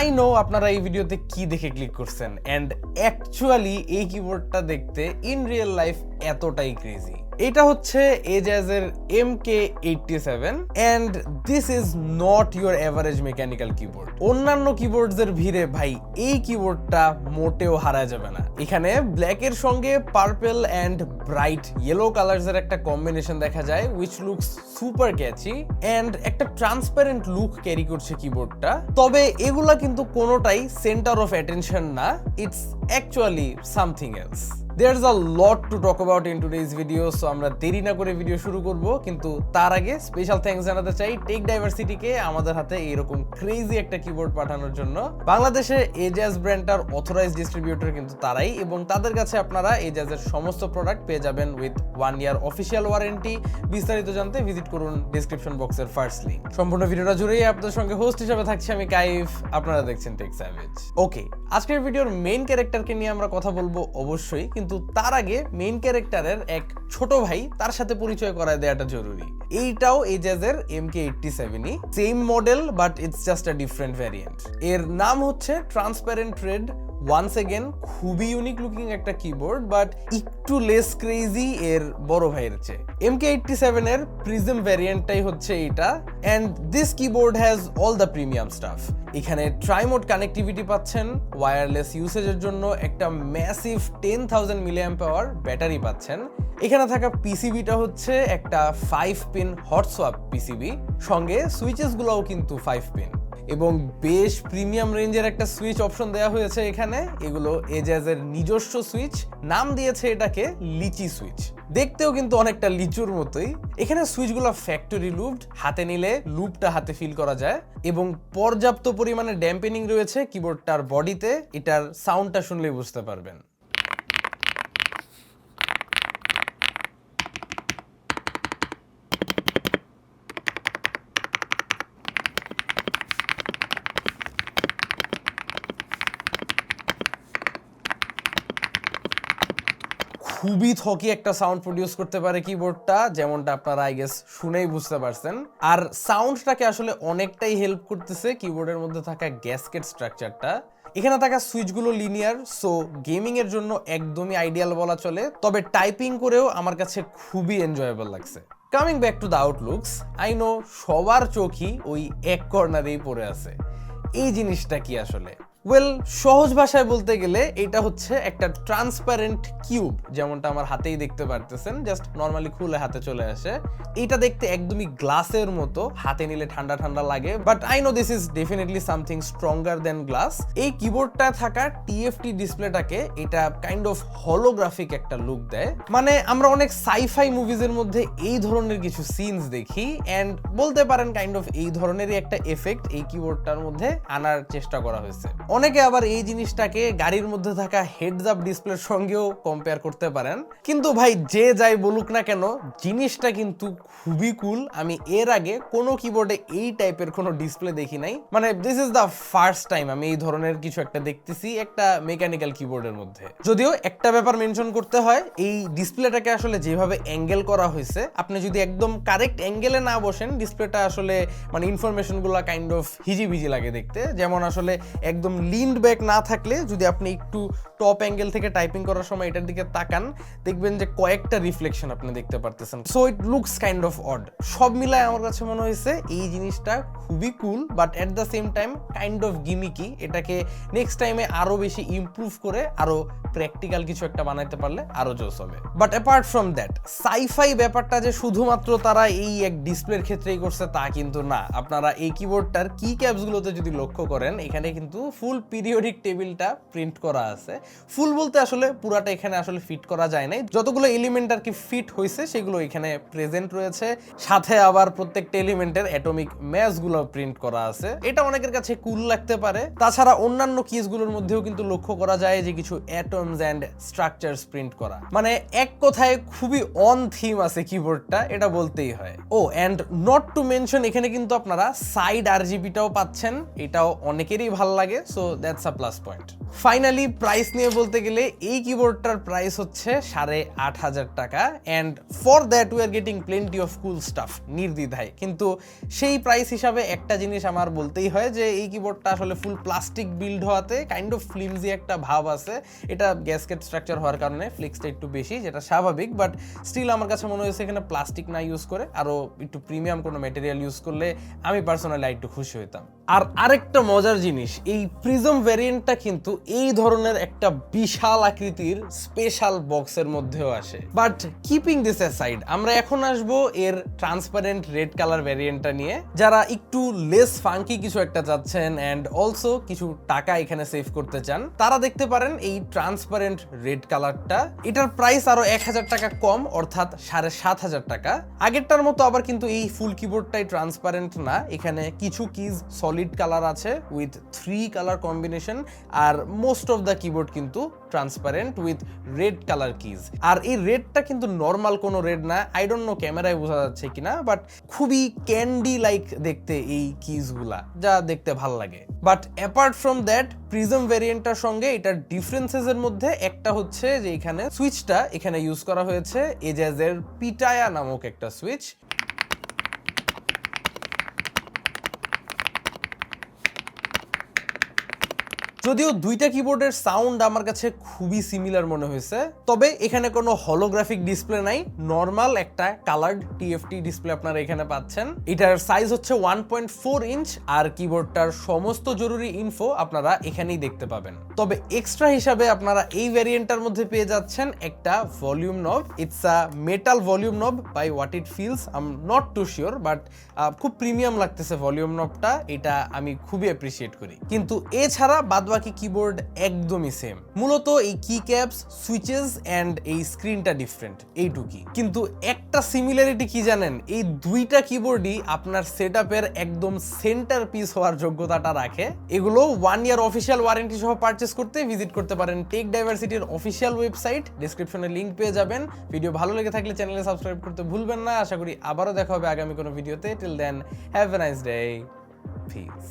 I know আপনারা এই ভিডিওতে কি দেখে ক্লিক করছেন, এন্ড অ্যাকচুয়ালি এই কিবোর্ডটা দেখতে ইন রিয়েল লাইফ এতটাই ক্রেজি। এটা হচ্ছে এজাজের MK87 and this is not your average mechanical keyboard. অন্যান্য কিবোর্ডসের ভিড়ে ভাই এই কিবোর্ডটা মোটেও হারা যাবে না। এখানে ব্ল্যাকের সঙ্গে purple and bright yellow colours এর একটা কম্বিনেশন দেখা যায়, which looks super catchy and একটা ট্রান্সপারেন্ট লুক ক্যারি করছে কিবোর্ডটা। তবে এগুলা কিন্তু কোনোটাই সেন্টার অফ অ্যাটেনশন না, it's actually something else. There's a lot to talk about in today's video, so আমরা দেরি না করে ভিডিও শুরু করব। কিন্তু তার আগে স্পেশাল থ্যাঙ্কস জানাতে চাই টেক ডাইভার্সিটিকে আমাদের হাতে এরকম ক্রেজি একটা কিবোর্ড পাঠানোর জন্য। বাংলাদেশে এজাজ ব্র্যান্ডটার অথরাইজড ডিস্ট্রিবিউটর কিন্তু তারাই, এবং তাদের কাছে আপনারা এজাজের সমস্ত প্রোডাক্ট পেয়ে যাবেন উইথ 1 ইয়ার অফিসিয়াল ওয়ারেন্টি। বিস্তারিত জানতে ভিজিট করুন ডেসক্রিপশন বক্সের ফার্স্ট লিংক। সম্পূর্ণ ভিডিওটা জুড়েই আপনাদের সঙ্গে হোস্ট হিসেবে থাকছি আমি কাইফ, আপনারা দেখছেন টেক স্যাভেজ। ওকে, আজকের ভিডিওর মেইন ক্যারেক্টারকে নিয়ে আমরা কথা বলবো অবশ্যই, কিন্তু তার আগে মেইন ক্যারেক্টারের এক ছোট ভাই তার সাথে পরিচয় করায় দেওয়াটা জরুরি। এইটাও এজাজের MK87ই, same model but it's just a different variant. এর নাম হচ্ছে ট্রান্সপারেন্ট রেড। ওয়ান্স এগেন খুবই ইউনিক লুকিং একটা কিবোর্ড, বাট একটু লেস ক্রেজি এর বড় ভাইয়ের চেয়ে। MK87 এর প্রিজম ভ্যারিয়েন্টটাই হচ্ছে এটা, and this keyboard has all the premium stuff. এখানে ট্রাইমোড কানেক্টিভিটি পাচ্ছেন, ওয়্যারলেস ইউসেজের জন্য একটা ম্যাসিভ 10,000 mAh ব্যাটারি পাচ্ছেন। এখানে থাকা পিসিবিটা হচ্ছে একটা 5 পিন হট সোয়াপ পিসিবি, সঙ্গে সুইচেস গুলোও কিন্তু 5 পিন, এবং বেশ প্রিমিয়াম রেঞ্জের একটা সুইচ অপশন দেওয়া হয়েছে এখানে। এগুলো এজাজের নিজস্ব সুইচ, নাম দিয়েছে এটাকে লিচি সুইচ। দেখতেও কিন্তু অনেকটা লিচুর মতোই। এখানে সুইচগুলো ফ্যাক্টরি লুপড, হাতে নিলে লুপটা হাতে ফিল করা যায়, এবং পর্যাপ্ত পরিমাণে ড্যাম্পেনিং রয়েছে কিবোর্ডটার বডিতে। এটার সাউন্ডটা শুনলেই বুঝতে পারবেন। খুবই থকি একটা সাউন্ড প্রডিউস করতে পারে কিবোর্ডটা, যেমনটা আপনারা আই গেস শুনেই বুঝতে পারছেন। আর সাউন্ডটাকে আসলে অনেকটাই হেল্প করতেছে কিবোর্ডের মধ্যে থাকা গ্যাসকেট স্ট্রাকচারটা। এখানে থাকা সুইচগুলো লিনিয়ার, সো গেমিং এর জন্য একদমই আইডিয়াল বলা চলে। তবে টাইপিং করেও আমার কাছে খুবই এনজয়েবল লাগছে। Coming back to the আউটলুকস, I know সবার চোখই ওই এক কর্নারেই পড়ে আছে। এই জিনিসটা কি আসলে? ওয়েল, সহজ ভাষায় বলতে গেলে এটা হচ্ছে একটা ট্রান্সপারেন্ট কিউব, যেমনটা আমার হাতেই দেখতে পারতেছেন। জাস্ট নর্মালি খুলে হাতে চলে আসে। এটা দেখতে একদমই গ্লাসের মতো, হাতে নিলে ঠান্ডা ঠান্ডা লাগে, but I know this is definitely something stronger than glass. এই কিবোর্ডটা থাকা TFT ডিসপ্লেটাকে এটা কাইন্ড অফ হলোগ্রাফিক একটা লুক দেয়। মানে আমরা অনেক সাইফাই মুভিজের মধ্যে এই ধরনের কিছু সিনস দেখি, এন্ড বলতে পারেন কাইন্ড অফ এই ধরনেরই একটা এফেক্ট এই কিবোর্ডটার মধ্যে আনার চেষ্টা করা হয়েছে। অনেকে আবার এই জিনিসটাকে গাড়ির মধ্যে থাকা হেডস আপ ডিসপ্লের সঙ্গেও কম্পেয়ার করতে পারেন। কিন্তু ভাই যে যাই বলুক না কেন, জিনিসটা কিন্তু খুবই কুল। আমি এর আগে কোনো কিবোর্ডে এই টাইপের কোনো ডিসপ্লে দেখি নাই। মানে this is the first time আমি এই ধরনের কিছু একটা দেখতেছি একটা মেকানিক্যাল কিবোর্ডের মধ্যে। যদিও একটা ব্যাপার মেনশন করতে হয়, এই ডিসপ্লেটাকে আসলে যেভাবে অ্যাঙ্গেল করা হয়েছে, আপনি যদি একদম কারেক্ট অ্যাঙ্গেলে না বসেন, ডিসপ্লেটা আসলে মানে ইনফরমেশনগুলো কাইন্ড অফ হিজিবিজি লাগে দেখতে। যেমন আসলে একদম লিন্ড ব্যাক না থাকলে যদি আপনি একটু টপ অ্যাঙ্গেল থেকে টাইপিং করার সময় এটার দিকে তাকান, দেখবেন যে কয়েকটা রিফ্লেকশন আপনি দেখতে পারতেছেন। So it looks kind of odd. সব মিলায় আমার কাছে মনে হয়েছে এই জিনিসটা খুবই cool, but at the same time kind of gimmicky. এটাকে নেক্সট টাইমে আরো বেশি ইমপ্রুভ করে আরো প্র্যাকটিক্যাল কিছু একটা বানাইতে পারলে আরো জোস হবে। But apart from that, scifi ব্যাপারটা যে শুধুমাত্র তারা এই এক ডিসপ্লের ক্ষেত্রেই করছে তা কিন্তু না। আপনারা এই কিবোর্ডটার কি ক্যাপসগুলোতে যদি লক্ষ্য করেন, এখানে কিন্তু ফুল পিরিয়ডিক টেবিলটা প্রিন্ট করা আছে। ফুল বলতে আসলে পুরাটা এখানে আসলে ফিট করা যায় নাই, যতগুলো এলিমেন্ট আর কি ফিট হয়েছে সেগুলো এখানে প্রেজেন্ট রয়েছে। সাথে আবার প্রত্যেকটা এলিমেন্টের অ্যাটমিক ম্যাসগুলো প্রিন্ট করা আছে। এটা অনেকের কাছে কুল লাগতে পারে। তাছাড়া অন্যান্য কিসগুলোর মধ্যেও কিন্তু লক্ষ্য করা যায় যে কিছু অ্যাটমস এন্ড স্ট্রাকচারস প্রিন্ট করা। মানে এক কথায় খুবই অন থিম আছে কিবোর্ডটা, এটা বলতেই হয়। ও এন্ড নট টু মেনশন, এখানে কিন্তু আপনারা সাইড RGBটাও পাচ্ছেন। এটাও অনেকেরই ভালো লাগে, so so that's a plus point. Finally price নিয়ে বলতে গেলে এই কিবোর্ডটার প্রাইস হচ্ছে 8,500 টাকা, and for that we are getting plenty of cool staff নির্দ্বিধায়। কিন্তু সেই প্রাইস হিসাবে একটা জিনিস আমার বলতেই হয় যে এই কিবোর্ডটা আসলে ফুল প্লাস্টিক বিল্ড হওয়াতে কাইন্ড অফ ফ্লিমজি একটা ভাব আছে। এটা গ্যাসকেট স্ট্রাকচার হওয়ার কারণে ফ্লিক্সটা একটু বেশি, যেটা স্বাভাবিক, বাট স্টিল আমার কাছে মনে হয়েছে এখানে প্লাস্টিক না ইউজ করে আরো একটু প্রিমিয়াম কোনো ম্যাটেরিয়াল ইউজ করলে আমি পার্সোনালি একটু খুশি হইতাম। আর আরেকটা মজার জিনিস, এই প্রিজম ভ্যারিয়েন্টটা কিন্তু এই ধরনের একটা বিশাল আকৃতির স্পেশাল বক্সের মধ্যেও আসে। বাট কিপিং দিস অ্যাসাইড, আমরা এখন আসবো এর ট্রান্সপারেন্ট রেড কালার ভ্যারিয়েন্টটা নিয়ে। যারা একটু লেস ফাঙ্কি কিছু একটা চাচ্ছেন অ্যান্ড অলসো কিছু টাকা এখানে সেভ করতে চান, তারা দেখতে পারেন এই ট্রান্সপারেন্ট রেড কালারটা। এটার প্রাইস আরো 1,000 টাকা কম, অর্থাৎ 7,500 টাকা। আগেরটার মতো আবার কিন্তু এই ফুল কিবোর্ডটাই ট্রান্সপারেন্ট না, এখানে কিছু কিজ সলিড কালার আছে উইথ 3 কালার কম্বিনেশন, আর মোস্ট অফ দ্য কিবোর্ড কিন্তু transparent with red colour keys. আর এই রেডটা কিন্তু নর্মাল কোনো রেড না, আই ডোন্ট নো ক্যামেরায় বোঝা যাচ্ছে কিনা, বাট খুবই ক্যান্ডি লাইক দেখতে এই কিজগুলা, যা দেখতে ভাল লাগে। But apart from that, prism ভ্যারিয়েন্টটার সঙ্গে এটার ডিফারেন্সেস এর মধ্যে একটা হচ্ছে যে এখানে সুইচটা এখানে ইউজ করা হয়েছে এজাজের পিটায়া নামক একটা সুইচ। যদিও দুইটা কিবোর্ডের সাউন্ড আমার কাছে খুবই সিমিলার মনে হয়েছে, তবে এখানে কোনো হলোগ্রাফিক ডিসপ্লে নাই, নর্মাল একটা কালার্ড টিএফটি ডিসপ্লে আপনারা এখানে পাচ্ছেন। এটার সাইজ হচ্ছে 1.4 ইঞ্চ, আর কিবোর্ডটার সমস্ত জরুরি ইনফো আপনারা এখানেই দেখতে পাবেন। তবে এক্সট্রা হিসাবে আপনারা এই ভ্যারিয়েন্টটার মধ্যে পেয়ে যাচ্ছেন একটা volume knob. It's a metal volume knob, by what it feels I am not too sure, but খুব প্রিমিয়াম লাগতেছে ভলিউম নবটা, এটা আমি খুবই অ্যাপ্রিসিয়েট করি। কিন্তু এছাড়া বাকি কিবোর্ড একদমই সেম। মূলত এই কি ক্যাপস, সুইচেস এন্ড এই স্ক্রিনটা ডিফারেন্ট, এইটুকুই। কিন্তু একটা সিমিলারিটি কি জানেন, এই দুইটা কিবোর্ডই আপনার সেটআপের একদম সেন্টার পিস হওয়ার যোগ্যতাটা রাখে। এগুলো 1 ইয়ার অফিসিয়াল ওয়ারেন্টি সহ পারচেস করতে ভিজিট করতে পারেন টেক ডাইভার্সিটির অফিসিয়াল ওয়েবসাইট, ডেসক্রিপশনে লিংক পেয়ে যাবেন। ভিডিও ভালো লেগে থাকলে চ্যানেলে সাবস্ক্রাইব করতে ভুলবেন না। আশা করি আবারও দেখা হবে আগামী কোনো ভিডিওতে। Till then, have a nice day, piece.